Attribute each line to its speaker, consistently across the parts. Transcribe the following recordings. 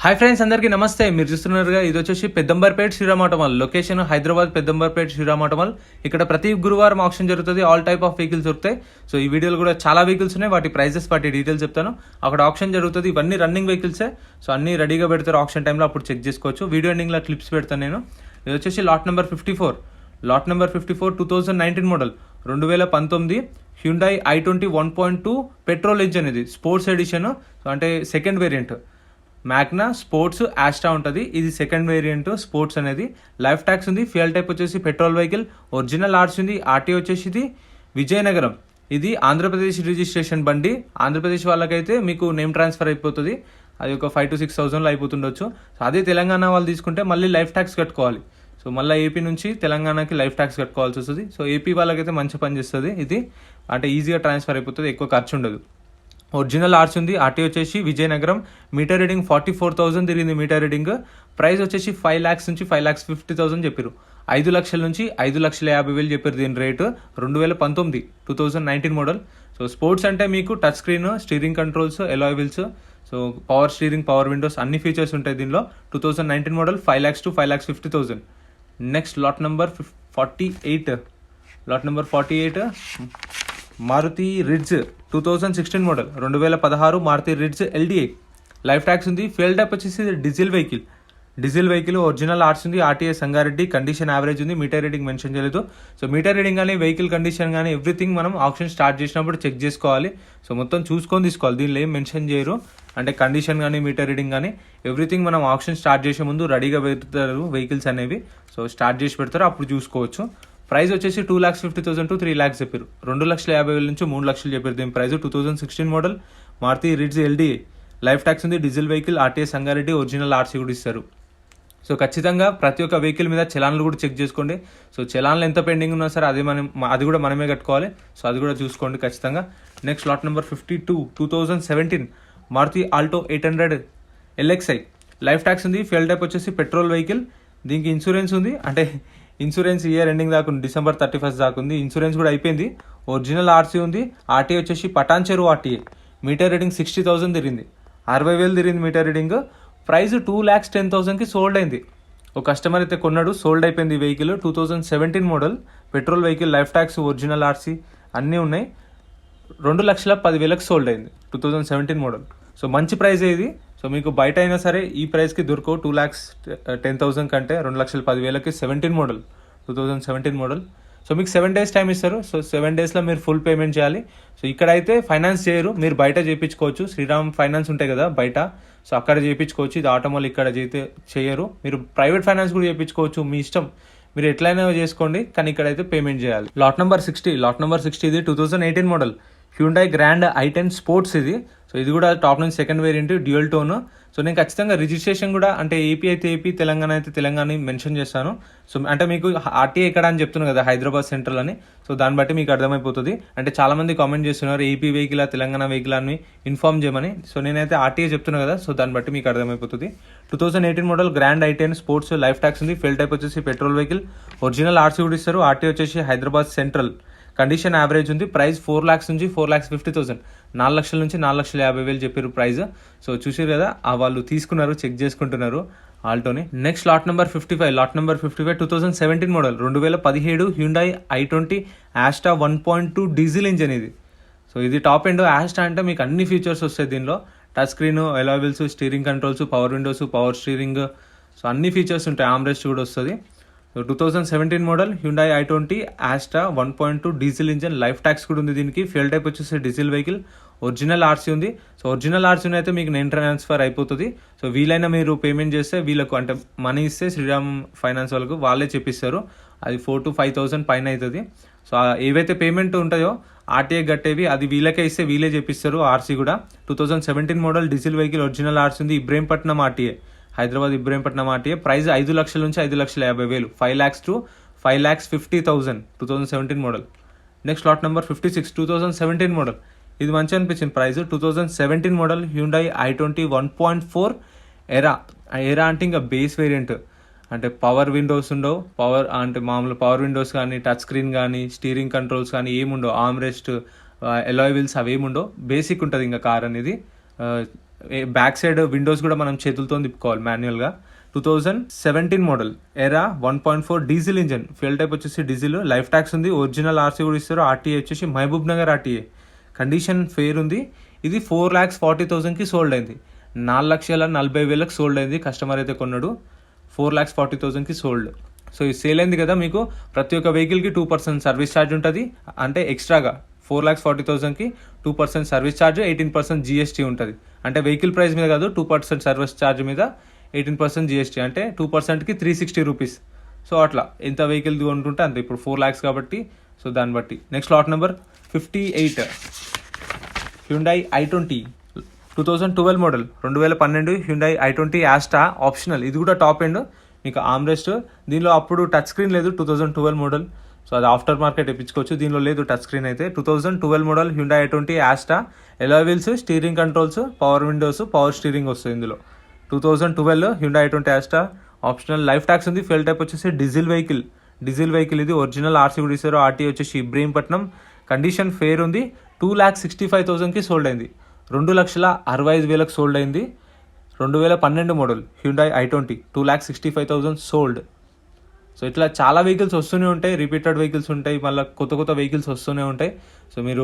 Speaker 1: Hi friends, అందరికీ నమస్తే. మీరు చూస్తున్నారుగా, ఇది వచ్చేసి Peddamberpet Sriram auto mall. Location Hyderabad Peddamberpet Sriram auto mall. ఇక్కడ ప్రతి గురువారం ఆప్షన్ జరుగుతుంది. ఆల్ టైప్ ఆఫ్ వెహికల్స్ దొరుకుతాయి. సో ఈ వీడియోలో కూడా చాలా వెహికల్స్ ఉన్నాయి. వాటి ప్రైజెస్, వాటి డీటెయిల్స్ చెప్తాను. అక్కడ ఆప్షన్ జరుగుతుంది. ఇవన్నీ రన్నింగ్ వెహికల్సే. సో అన్ని రెడీగా పెడతారు ఆప్షన్ టైంలో, అప్పుడు చెక్ చేసుకోవచ్చు. వీడియో ఎండింగ్లో క్లిప్స్ పెడతాను నేను. ఇది వచ్చేసి lot number 54. Lot number 54 2019 model, 2019 Hyundai i20 1.2 petrol engine. ఇది స్పోర్ట్స్ ఎడిషన్, అంటే second variant. Magna sports Asta ఉంటుంది. ఇది సెకండ్ వేరియంట్ స్పోర్ట్స్ అనేది. లైఫ్ ట్యాక్స్ ఉంది. ఫ్యూయల్ టైప్ వచ్చేసి పెట్రోల్ వెహికల్. ఒరిజినల్ ఆర్సీ ఉంది. ఆర్టీ వచ్చేసి ఇది విజయనగరం. ఇది ఆంధ్రప్రదేశ్ రిజిస్ట్రేషన్ బండి. ఆంధ్రప్రదేశ్ వాళ్ళకైతే మీకు నేమ్ ట్రాన్స్ఫర్ అయిపోతుంది. అది ఒక 5,000 to 6,000 అయిపోతుండొచ్చు. సో అదే తెలంగాణ వాళ్ళు తీసుకుంటే మళ్ళీ లైఫ్ ట్యాక్స్ కట్టుకోవాలి. సో మళ్ళీ ఏపీ నుంచి తెలంగాణకి లైఫ్ ట్యాక్స్ కట్టుకోవాల్సి వస్తుంది. సో ఏపీ వాళ్ళకైతే మంచి పని చేస్తుంది ఇది. అంటే ఈజీగా ట్రాన్స్ఫర్ అయిపోతుంది, ఎక్కువ ఖర్చు ఉండదు. ఒరిజినల్ ఆర్సీ ఉంది. ఆర్టీ వచ్చేసి విజయనగరం. మీటర్ రీడింగ్ 44,000 తిరిగింది మీటర్ రీడింగ్. ప్రైస్ వచ్చేసి 5 lakhs నుంచి 5,50,000 చెప్పారు. 5 లక్షల నుంచి 5,50,000 చెప్పారు దీని రేటు. 2019 2019 మోడల్. సో స్పోర్ట్స్ అంటే మీకు touch screen, steering controls, alloy wheels, so power steering, power windows, అన్ని ఫీచర్స్ ఉంటాయి దీనిలో. 2019 model. 5 lakhs to 5,50,000. Next lot number 48. Lot number 48 Maruti Ritz 2016 model, 2016 Maruti Ritz LDI. Life tax ఉంది. ఫ్యూయల్ టైప్ వచ్చేసి diesel vehicle. Diesel vehicle. Original RC ఉంది. RTA Sangareddy. Condition average ఉంది. Meter reading mention చేయలేదు. So meter reading కానీ, vehicle condition కానీ, everything మనం option start చేసినప్పుడు check చేసుకోవాలి. సో మొత్తం చూసుకొని తీసుకోవాలి. దీనిలో ఏం మెన్షన్ చేయరు. అంటే కండిషన్ కానీ, మీటర్ రీడింగ్ కానీ, ఎవ్రీథింగ్ మనం ఆప్షన్ స్టార్ట్ చేసే ముందు రెడీగా పెడతారు వెహికల్స్ అనేవి. సో స్టార్ట్ చేసి పెడతారు, అప్పుడు చూసుకోవచ్చు. ప్రైస్ వచ్చేసి 2,50,000 to 3 lakhs చెప్పారు. 2,50,000 నుంచి 3 లక్షలు చెప్పారు దీని price. 2016 model Maruti Ritz LDI. Life tax ఉంది. Diesel vehicle. RTA Sangareddy. Original RC కూడా ఇస్తారు. సో ఖచ్చితంగా ప్రతి ఒక్క వెహికల్ మీద చలాన్లు కూడా చెక్ చేసుకోండి. సో చలాన్లు ఎంత పెండింగ్ ఉన్నా సరే అది కూడా మనమే కట్టుకోవాలి. సో అది కూడా చూసుకోండి ఖచ్చితంగా. Next lot number 52 2017 Maruti Alto 800 LXi. Life tax ఉంది. ఫ్యూయల్ టైప్ వచ్చేసి పెట్రోల్ వెహికల్. దీనికి ఇన్సూరెన్స్ ఉంది. అంటే ఇన్సూరెన్స్ ఇయర్ ఎండింగ్ దాకా ఉంది, December 31 దాకా ఉంది. ఇన్సూరెన్స్ కూడా అయిపోయింది. ఒరిజినల్ ఆర్సీ ఉంది. ఆర్టీ వచ్చేసి పటాన్ చెరువు ఆర్టీఏ. మీటర్ రీడింగ్ 60,000 తిరిగింది. 60,000 తిరిగింది మీటర్ రీడింగ్. ప్రైస్ 2,10,000కి సోల్డ్ అయింది. ఒక కస్టమర్ అయితే కొన్నాడు, సోల్డ్ అయిపోయింది ఈ vehicle. 2017 model petrol vehicle. Life tax, original RC అన్నీ ఉన్నాయి. 2,10,000కి సోల్డ్ అయింది. 2017 మోడల్. సో మంచి ప్రైస్ ఇది. సో మీకు బయట అయినా సరే ఈ ప్రైస్కి దొరకవు. 2,10,000 కంటే 2,10,000కి 17 మోడల్, 2017 మోడల్. సో మీకు 7 days టైం ఇస్తారు. సో 7 daysలో మీరు ఫుల్ పేమెంట్ చేయాలి. సో ఇక్కడైతే ఫైనాన్స్ చేయరు, మీరు బయట చేయించుకోవచ్చు. శ్రీరామ్ ఫైనాన్స్ ఉంటాయి కదా బయట, సో అక్కడ చేయించుకోవచ్చు. ఇది ఆటోమాల్ ఇక్కడ చేయరు. మీరు ప్రైవేట్ ఫైనాన్స్ కూడా చేయించుకోవచ్చు, మీ ఇష్టం. మీరు ఎట్లయినా చేసుకోండి, కానీ ఇక్కడైతే పేమెంట్ చేయాలి. Lot number 60. లాట్ నెంబర్ 60 ఇది 2018 model Hyundai grand i10 sports ఇది. సో ఇది కూడా టాప్ నుంచి second variant, dual tone. So నేను ఖచ్చితంగా రిజిస్ట్రేషన్ కూడా, అంటే ఏపీ అయితే ఏపీ, తెలంగాణ అయితే తెలంగాణ మెన్షన్ చేస్తాను. సో అంటే మీకు ఆర్టీఏ ఎక్కడ అని చెప్తున్నాను కదా, హైదరాబాద్ సెంట్రల్ అని. సో దాన్ని బట్టి మీకు అర్థమైపోతుంది. అంటే చాలామంది కామెంట్ చేస్తున్నారు ఏపీ వెహికల్, తెలంగాణ వెహికల్ అని ఇన్ఫార్మ్ చేయమని. సో నేనైతే ఆర్టీఏ చెప్తున్నాను కదా, సో దాన్ని బట్టి మీకు అర్థమైపోతుంది. 2018 model grand i10 sports. Life tax ఉంది. ఫ్యూయల్ టైప్ వచ్చేసి పెట్రోల్ వెహికల్. ఒరిజినల్ ఆర్సీ కూడా ఇస్తారు. ఆర్టీ వచ్చేసి హైదరాబాద్ సెంట్రల్. కండిషన్ యావరేజ్ ఉంది. ప్రైస్ 4 lakhs నుంచి 4,50,000. 4 లక్షల నుంచి 4,50,000 చెప్పారు ప్రైస్. సో చూసారు కదా, వాళ్ళు తీసుకున్నారు, చెక్ చేసుకుంటున్నారు ఆల్టోని. Next lot number 55. Lot number 55 2017 model, 2017 Hyundai i20 Asta 1.2 diesel engine ఇది. సో ఇది టాప్ ఎండ్. యాస్టా అంటే మీకు అన్ని ఫీచర్స్ వస్తాయి దీనిలో. Touch screen, alloy wheels, steering controls, power windows, power steering, so అన్ని ఫీచర్స్ ఉంటాయి. ఆర్మ్రెస్ట్ కూడా వస్తుంది. So 2017 model Hyundai i20 Asta 1.2 diesel engine. Life tax కూడా ఉంది దీనికి. ఫ్యూయల్ టైప్ వచ్చేసి డీజిల్ వెహికల్. ఒరిజినల్ ఆర్సీ ఉంది. సో ఒరిజినల్ ఆర్సీని అయితే మీకు నేమ్ ట్రాన్స్ఫర్ అయిపోతుంది. సో వీలైనా మీరు పేమెంట్ చేస్తే వీళ్ళకు, అంటే మనీ ఇస్తే శ్రీరామ్ ఫైనాన్స్ వాళ్ళకు వాళ్ళే చెప్పిస్తారు. అది 4,000 to 5,000 పైన అవుతుంది. సో ఏవైతే పేమెంట్ ఉంటాయో ఆర్టీఏ కట్టేవి, అది వీళ్ళకే ఇస్తే వీళ్ళే చెప్పిస్తారు. ఆర్సీ కూడా 2017 model diesel vehicle. Original RC ఉంది. Ibrahimpatnam RTA, Hyderabad Ibrahimpatnam RTA. Price 5 లక్షల నుంచి 5,50,000. 5 lakhs to 5,50,000. 2017 model. Next lot number 56 2017 model. ఇది మంచి అనిపించింది ప్రైస్. 2017 మోడల్ హ్యుండాయ్ i20 1.4 ఎరా. ఎరా అంటే ఇంకా బేస్ వేరియంట్. అంటే పవర్ విండోస్ ఉండవు. అంటే మామూలు పవర్ విండోస్ కానీ, టచ్ స్క్రీన్ కానీ, స్టీరింగ్ కంట్రోల్స్ కానీ ఏముండవు. Armrest, alloy wheels అవేముండవు. బేసిక్ ఉంటుంది ఇంకా కార్ అనేది. బ్యాక్ సైడ్ విండోస్ కూడా మనం చేతులతో తిప్పుకోవాలి మాన్యువల్గా. 2017 model Era 1.4 diesel engine, fuel type వచ్చేసి డీజిల్, లైఫ్ ట్యాక్స్ ఉంది, ఒరిజినల్ ఆర్సీ కూడా ఇస్తారు. ఆర్టీఏ వచ్చేసి Mahabubnagar RTA, condition fair ఉంది. ఇది 4,40,000కి సోల్డ్ అయింది. 4,40,000కి సోల్డ్ అయింది. కస్టమర్ అయితే కొన్నాడు, 4,40,000కి సోల్డ్. సో ఇది సేల్ అయింది కదా, మీకు ప్రతి ఒక్క వెహికల్కి 2% సర్వీస్ ఛార్జ్ ఉంటుంది. అంటే ఎక్స్ట్రాగా 4,40,000కి 2% సర్వీస్ ఛార్జ్, 18% జిఎస్టీ ఉంటుంది. అంటే వెహికల్ ప్రైస్ మీద కాదు, 2% సర్వీస్ ఛార్జ్ మీద 18% జిఎస్టీ, అంటే 2%కి 360 రూపీస్. సో అట్లా ఎంత వెహికల్ కొంటుంటే అంత. ఇప్పుడు 4 lakhs కాబట్టి సో దాన్ని బట్టి. Next lot number 58 Hyundai i20 2012 model, 2012 Hyundai i20 Asta optional. ఇది కూడా టాప్ ఎండ్, మీకు ఆమ్రెస్ట్. దీనిలో అప్పుడు టచ్ స్క్రీన్ లేదు, 2012 మోడల్. సో అది ఆఫ్టర్ మార్కెట్ ఇప్పించుకోవచ్చు. దీనిలో లేదు టచ్ స్క్రీన్ అయితే. 2012 model Hyundai i20 Asta, alloy wheels, steering controls, power windows, power steering వస్తుంది ఇందులో. 2012 Hyundai i20 Asta optional. Life tax ఉంది. ఫ్యూయల్ టైప్ వచ్చేసి డీజిల్ వెహికల్, ఇది ఒరిజినల్ ఆర్సీ కూడా ఇస్తారు. ఆర్టీ వచ్చేసి ఇబ్రహీంపట్నం, కండిషన్ ఫెయిర్ ఉంది. 2,65,000కి సోల్డ్ అయింది. 2,65,000కి సోల్డ్ అయింది. 2012 model Hyundai i20, 2,65,000 sold. So ఇట్లా చాలా వెహికల్స్ వస్తూనే ఉంటాయి, రిపీటెడ్ వెహికల్స్ ఉంటాయి, మళ్ళీ కొత్త వెహికల్స్ వస్తూనే ఉంటాయి. సో మీరు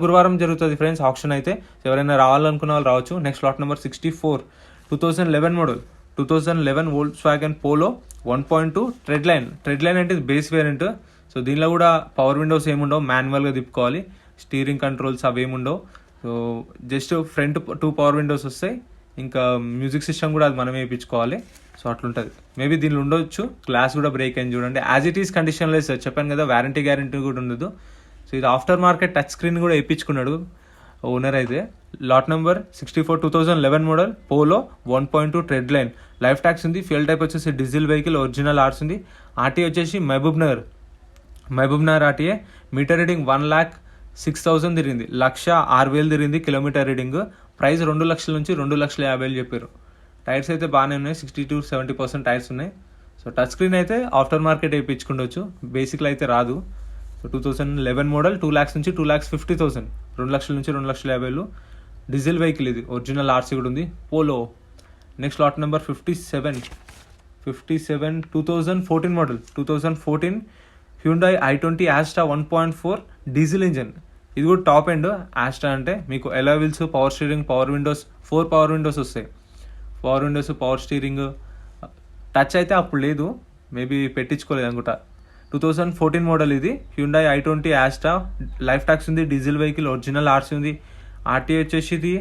Speaker 1: గురువారం జరుగుతుంది ఫ్రెండ్స్ ఆప్షన్ అయితే. ఎవరైనా రావాలనుకున్న వాళ్ళు రావచ్చు. Next lot number 64 2011 model, 2011 Volkswagen Polo 1.2 thread line అంటే బేస్ వేరియంట్. సో దీనిలో కూడా పవర్ విండోస్ ఏముండవు, మాన్యువల్గా తిప్పుకోవాలి. స్టీరింగ్ కంట్రోల్స్ అవి ఏముండవు. So just front 2 power windows వస్తాయి. ఇంకా మ్యూజిక్ సిస్టమ్ కూడా అది మనమే వేయించుకోవాలి. సో అట్లుంటుంది. మేబీ దీనిలో ఉండొచ్చు. గ్లాస్ కూడా బ్రేక్ అయింది చూడండి. As it is condition less, చెప్పాను కదా, గ్యారంటీ కూడా ఉండదు. సో ఇది ఆఫ్టర్ మార్కెట్ టచ్ స్క్రీన్ కూడా వేయించుకున్నాడు ఓనర్ అయితే. Lot number 64 2011 model Polo 1.2 thread line, life tax ఉంది. ఫ్యూయల్ టైప్ వచ్చేసి డీజిల్ వెహికల్, ఒరిజినల్ ఆర్స్ ఉంది. ఆర్టీఏ వచ్చేసి Mahabubnagar RTA. Meter reading 1,06,000 తిరిగింది, 1,06,000 తిరిగింది కిలోమీటర్ రీడింగ్. ప్రైస్ 2 లక్షల నుంచి 2,50,000 చెప్పారు. టైర్స్ అయితే బాగానే ఉన్నాయి, 60-70% టైర్స్ ఉన్నాయి. సో టచ్ స్క్రీన్ అయితే ఆఫ్టర్ మార్కెట్ వేయించుకుండొచ్చు, బేసిక్లో అయితే రాదు. సో 2011 మోడల్ 2 lakhs నుంచి 2,50,000, 2 లక్షల నుంచి 2,50,000. డీజిల్ వెహికల్ ఇది, ఒరిజినల్ ఆర్సీ కూడా ఉంది. Polo. Next lot number 57 2014 model, 2014 Hyundai i20 Asta 1.4 diesel engine. ఇది కూడా టాప్ ఎండ్. యాస్టా అంటే మీకు alloy wheels, power steering, power windows, 4 power windows వస్తాయి. Power windows, power steering. Touch అయితే అప్పుడు లేదు, మేబీ పెట్టించుకోలేదు అనుకుంటా. 2014 మోడల్ ఇది Hyundai i20 Asta, life tax ఉంది, డీజిల్ వెహికల్, ఒరిజినల్ ఆర్సీ ఉంది. ఆర్టీఏ వచ్చేసి ఇది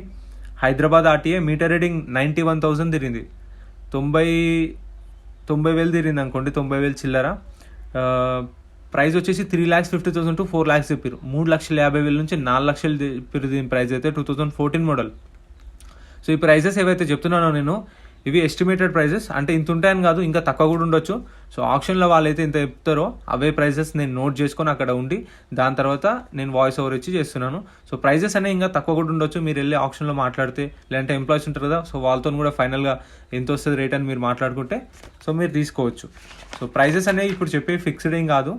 Speaker 1: హైదరాబాద్ ఆర్టీఏ. మీటర్ రీడింగ్ 91,000 తిరిగింది, 90,000 తిరిగింది అనుకోండి, 90,000 చిల్లర. ప్రైస్ వచ్చేసి 3,50,000 to 4 lakhs చెప్పారు. 3,50,000 నుంచి 4 లక్షలు చెప్పారు దీని ప్రైస్ అయితే. 2014 మోడల్. సో ఈ ప్రైజెస్ ఏవైతే చెప్తున్నానో నేను, ఇవి ఎస్టిమేటెడ్ ప్రైజెస్, అంటే ఇంత ఉంటాయని కాదు, ఇంకా తక్కువ కూడా ఉండొచ్చు. సో ఆప్షన్లో వాళ్ళైతే ఇంత చెప్తారో అవే ప్రైజెస్ నేను నోట్ చేసుకొని అక్కడ ఉండి దాని తర్వాత నేను వాయిస్ ఓవర్ ఇచ్చి చేస్తున్నాను. సో ప్రైజెస్ అనేవి ఇంకా తక్కువ కూడా ఉండొచ్చు. మీరు వెళ్ళి ఆప్షన్లో మాట్లాడితే, లేదంటే ఎంప్లాయీస్ ఉంటారు కదా, సో వాళ్ళతో కూడా ఫైనల్గా ఎంత వస్తుంది రేట్ అని మీరు మాట్లాడుకుంటే సో మీరు తీసుకోవచ్చు. సో ప్రైజెస్ అనేవి ఇప్పుడు చెప్పే ఫిక్స్డ్ ఏం కాదు.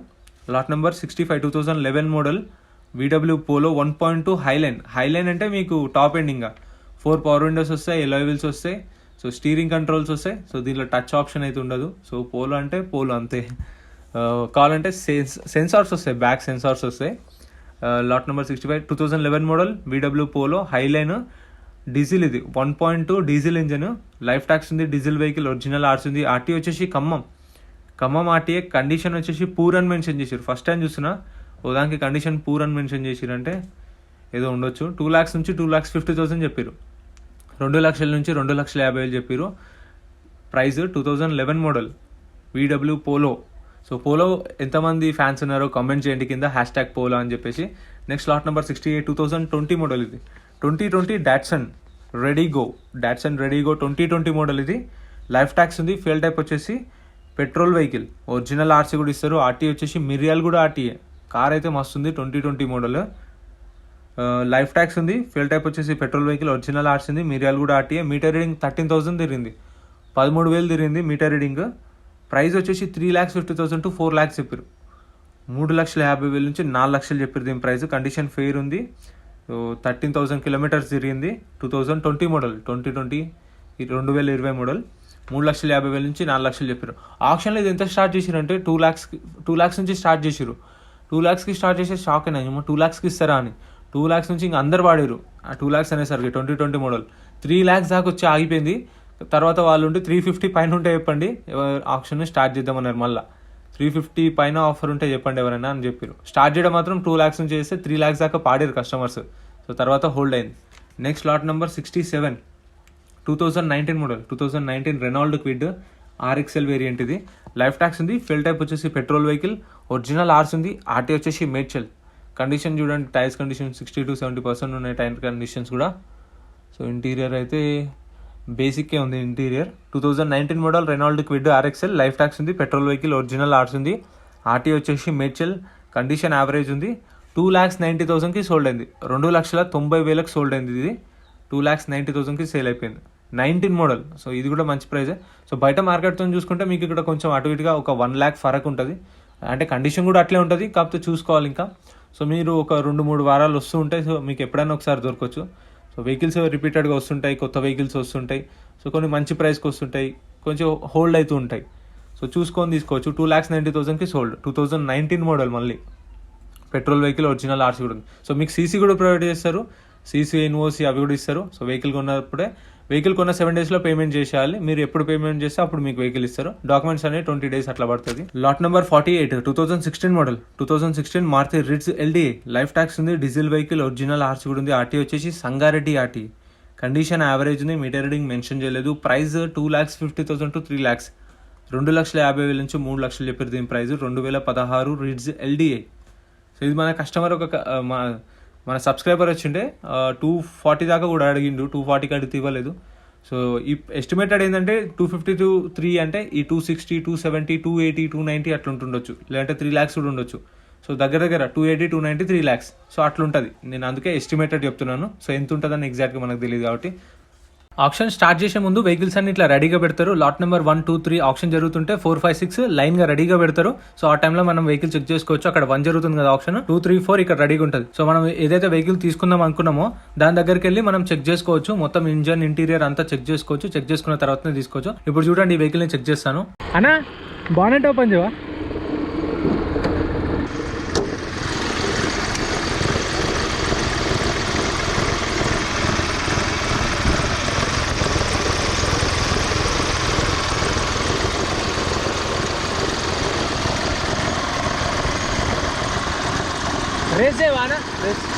Speaker 1: Lot number 65 2011 model VW polo 1.2 highline అంటే మీకు టాప్ ఎండ్. ఇంకా 4 పవర్ విండోస్ వస్తాయి, ఎలాయ్ వీల్స్ వస్తాయి, సో స్టీరింగ్ కంట్రోల్స్ వస్తాయి. సో దీనిలో టచ్ ఆప్షన్ అయితే ఉండదు. సో పోలో అంటే పోలో అంతే. కావాలంటే సెన్సార్స్ వస్తాయి, బ్యాక్ సెన్సార్స్ వస్తాయి. Lot number 65 2011 model VW polo highline diesel. ఇది 1.2 డీజిల్ ఇంజన్, లైఫ్ ట్యాక్స్ ఉంది, డీజిల్ వెహికల్, ఒరిజినల్ ఆర్స్ ఉంది. ఆర్టీ వచ్చేసి ఖమ్మం ఆర్టీఏ. కండిషన్ వచ్చేసి పూర్ అని మెన్షన్ చేశారు. ఫస్ట్ టైం చూస్తున్నా దానికి కండిషన్ పూర్ అని మెన్షన్ చేసిరంటే ఏదో ఉండొచ్చు. 2 lakhs నుంచి 2,50,000 చెప్పారు. 2 లక్షల నుంచి 2,50,000 చెప్పారు. Price 2011 model VW polo. So polo ఎంతమంది ఫ్యాన్స్ ఉన్నారో కామెంట్ చేయండి కింద, #పోలో అని చెప్పేసి. నెక్స్ట్ లాట్ నెంబర్ 68 2020 మోడల్ ఇది 2020 డాట్సన్ రెడీగో 2020 మోడల్. ఇది లైఫ్ ట్యాక్స్ ఉంది. ఫ్యూయల్ టైప్ వచ్చేసి పెట్రోల్ వెహికల్, ఒరిజినల్ ఆర్సీ కూడా ఇస్తారు. ఆర్టీ వచ్చేసి మిర్యాల్ కూడా ఆర్టీఏ. కార్ అయితే మస్తుంది, 2020 మోడల్. లైఫ్ ట్యాక్స్ ఉంది. ఫ్యూయల్ టైప్ వచ్చేసి పెట్రోల్ వెహికల్, ఒరిజినల్ ఆర్సీ ఉంది. మిర్యాల్ కూడా ఆర్టీఏ. మీటర్ రీడింగ్ 13,000 తిరిగింది, 13,000 తిరిగింది మీటర్ రీడింగ్. ప్రైస్ వచ్చేసి 3,50,000 to 4 lakhs చెప్పారు. 3,50,000 నుంచి 4 లక్షలు చెప్పారు దీని ప్రైస్. కండిషన్ ఫెయిర్ ఉంది. సో 13,000 కిలోమీటర్స్ తిరిగింది. 2020 మోడల్, 2020 మోడల్. 3,50,000 నుంచి 4 లక్షలు చెప్పారు. ఆప్షన్లో ఇది ఎంత స్టార్ట్ చేసారు అంటే 2 lakhs నుంచి స్టార్ట్ చేసారు. 2 lakhsకి స్టార్ట్ చేసే షాక్ అయినా, ఏమో 2 lakhsకి ఇస్తారా అని. 2 lakhs నుంచి ఇంకా అందరు వాడారు. ఆ 2 lakhs అనేసరికి 2020 మోడల్ 3 lakhs దాకా వచ్చి ఆగిపోయింది. తర్వాత వాళ్ళు ఉంటే 350 పైన ఉంటే చెప్పండి, ఆప్షన్ స్టార్ట్ చేద్దామన్నారు. మళ్ళీ 350 పైన ఆఫర్ ఉంటే చెప్పండి ఎవరైనా అని చెప్పారు. స్టార్ట్ చేయడం మాత్రం 2 lakhs నుంచి చేస్తే 3 lakhs దాకా పాడారు కస్టమర్స్. సో తర్వాత హోల్డ్ అయింది. Next lot number 67, 2019 model, 2019 Renault Kwid RXL variant. ఇది లైఫ్ ట్యాక్స్ ఉంది. ఫెల్ టైప్ వచ్చేసి పెట్రోల్ వెహికల్, ఒరిజినల్ ఆర్స్ ఉంది. ఆర్టీ వచ్చేసి మేడ్చల్. కండిషన్ చూడండి, టైర్స్ కండిషన్ 60 to 70% ఉన్నాయి టైర్ కండిషన్స్ కూడా. సో ఇంటీరియర్ అయితే బేసిక్కే ఉంది interior. 2019 model Renault Kwid RXL, life tax ఉంది. పెట్రోల్ వెహికల్, ఒరిజినల్ ఆర్స్ ఉంది. ఆర్టీ వచ్చేసి మేడ్చల్. కండిషన్ యావరేజ్ ఉంది. 2,90,000కి సోల్డ్ అయింది. 2,90,000కి సోల్డ్ అయింది. ఇది 2,90,000కి సేల్ అయిపోయింది. 19 మోడల్. సో ఇది కూడా మంచి ప్రైజే. సో బయట మార్కెట్తో చూసుకుంటే మీకు ఇక్కడ కొంచెం అటు ఇటుగా ఒక 1 lakh ఫరక్ ఉంటుంది. అంటే కండిషన్ కూడా అట్లే ఉంటుంది, కాకపోతే చూసుకోవాలి ఇంకా. సో మీరు ఒక 2-3 వారాలు వస్తూ ఉంటాయి. సో మీకు ఎప్పుడైనా ఒకసారి దొరకవచ్చు. సో వెహికల్స్ రిపీటెడ్గా వస్తుంటాయి, కొత్త వెహికల్స్ వస్తుంటాయి. సో కొన్ని మంచి ప్రైస్కి వస్తుంటాయి, కొంచెం హోల్డ్ అవుతూ ఉంటాయి. సో చూసుకొని తీసుకోవచ్చు. 2,90,000కి సోల్డ్. 2019 మోడల్, మళ్ళీ పెట్రోల్ వెహికల్, ఒరిజినల్ ఆర్సీ కూడా ఉంది. సో మీకు సీసీ కూడా ప్రొవైడ్ చేస్తారు. సీసీ, ఎన్ఓసి అవి కూడా ఇస్తారు. సో వెహికల్ కొన్నప్పుడే, వెహికల్ కొన్న 7 daysలో పేమెంట్ చేసేయాలి. మీరు ఎప్పుడు పేమెంట్ చేస్తే అప్పుడు మీకు వెహికల్ ఇస్తారు. డాక్యుమెంట్స్ అనేవి 20 days అట్లా పడుతుంది. Lot number 48, 2016 model, 2016 Maruti Ritz LDA, life tax ఉంది. డీజిల్ వెహికల్, ఒరిజినల్ ఆర్సీ కూడా ఉంది. ఆర్టీ వచ్చేసి సంగారెడ్డి ఆర్టీ. కండిషన్ యావరేజ్ ఉంది. మీటర్ రీడింగ్ మెన్షన్ చేయలేదు. Price 2,50,000 to 3 lakhs. 2,50,000 నుంచి 3 లక్షలు చెప్పారు దీని ప్రైస్. 2016 Ritz LDA. సో ఇది మన కస్టమర్ మన సబ్స్క్రైబర్ వచ్చిండే 240 దాకా కూడా అడిగిండు. 240కి అడిగితే ఇవ్వలేదు. సో ఈ ఎస్టిమేటెడ్ ఏంటంటే 250 to 3 అంటే ఈ 260, 270, 280, 290 అట్లా ఉంటుండొచ్చు. లేదంటే 3 lakhs కూడా ఉండొచ్చు. సో దగ్గర 280, 290, 3 lakhs. సో అట్లుంటుంది. నేను అందుకే ఎస్టిమేటెడ్ చెప్తున్నాను. సో ఎంత ఉంటుందని ఎగ్జాక్ట్గా మనకు తెలియదు కాబట్టి. ఆప్షన్ స్టార్ట్ చేసే ముందు వెహికల్స్ అన్ని ఇట్లా రెడీగా పెడతారు. లాట్ నెంబర్ 1, 2, 3 ఆప్షన్ జరుగుతుంటే 4, 5, 6 లైన్గా రెడీగా పెడతారు. సో ఆ టైంలో మనం వెహికల్ చెక్ చేసుకోవచ్చు. అక్కడ 1 జరుగుతుంది కదా ఆప్షన్, 2, 3, 4 ఇక్కడ రెడీగా ఉంటుంది. సో మనం ఏదైతే వెహికల్ తీసుకుందాం అనుకున్నామో దాని దగ్గరికి వెళ్ళి మనం చెక్ చేసుకోవచ్చు. మొత్తం ఇంజన్, ఇంటీరియర్ అంతా చెక్ చేసుకోవచ్చు. చెక్ చేసుకున్న తర్వాతనే తీసుకోవచ్చు. ఇప్పుడు చూడండి, ఈ వెహికల్ని చెక్ చేస్తాను. అన్నా బానెట్ ఓపెన్ చేయవా? రేస్ చేయవా? రేస్